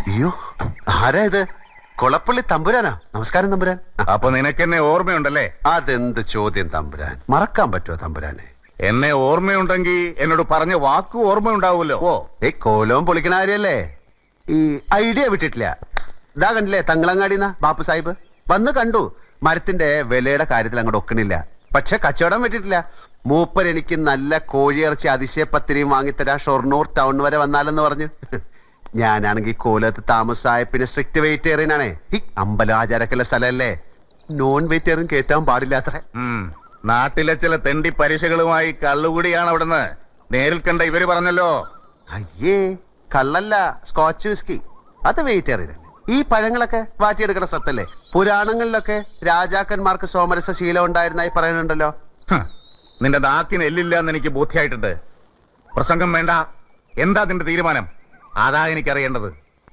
അയ്യോ, ആരാ ഇത്? കൊളപ്പള്ളി തമ്പുരാനാ? നമസ്കാരം തമ്പുരാൻ. അപ്പൊ നിനക്കെന്നെ ഓർമ്മയുണ്ടല്ലേ? അതെന്ത് ചോദ്യം തമ്പുരാൻ, മറക്കാൻ പറ്റുമോ തമ്പുരാനെ? എന്നെ ഓർമ്മയുണ്ടെങ്കിൽ എന്നോട് പറഞ്ഞ വാക്ക് ഓർമ്മയുണ്ടാവുമല്ലോ. ഓ, ഈ കോലവും പൊളിക്കണ കാര്യല്ലേ? ഈ ഐഡിയ വിട്ടിട്ടില്ല. ഇതാ കണ്ടില്ലേ തങ്ങളങ്ങാടിന്ന ബാപ്പു സാഹിബ് വന്ന് കണ്ടു. മരത്തിന്റെ വിലയുടെ കാര്യത്തിൽ അങ്ങോട്ട് ഒക്കണില്ല, പക്ഷെ കച്ചവടം പറ്റിയിട്ടില്ല. മൂപ്പർ എനിക്ക് നല്ല കോഴിയിറച്ചി അതിശയപ്പത്തിരിയും വാങ്ങിത്തരാ, ഷൊർണൂർ ടൗൺ വരെ വന്നാലെന്ന് പറഞ്ഞു. ഞാനാണെങ്കിൽ കോലത്ത് താമസമായ പിന്നെ സ്ട്രിക്റ്റ് വെജിറ്റേറിയനാണേ. ഈ അമ്പലം ആചാരക്കുള്ള സ്ഥലമല്ലേ, നോൺ വെജിറ്റേറിയൻ കയറ്റാൻ പാടില്ല അത്ര. നാട്ടിലെ ചില തെണ്ടി പരീക്ഷകളുമായി കള്ളുകൂടിയാണ് അവിടുന്ന് നേരിൽ കണ്ട ഇവര് പറഞ്ഞല്ലോ. അയ്യേ, കള്ളല്ല, സ്കോച്ച് വിസ്കി. അത് വെജിറ്റേറിയൻ. ഈ പഴങ്ങളൊക്കെ വാറ്റിയെടുക്കുന്ന സ്വത്തല്ലേ? പുരാണങ്ങളിലൊക്കെ രാജാക്കന്മാർക്ക് സോമരസ ശീലം ഉണ്ടായിരുന്നായി പറയുന്നുണ്ടല്ലോ. നിന്റെ നാക്കിന് എല്ലില്ല എന്ന് എനിക്ക് ബോധ്യമായിട്ടുണ്ട്. പ്രസംഗം വേണ്ട. എന്താ നിന്റെ തീരുമാനം? അതാ എനിക്കറിയേണ്ടത്.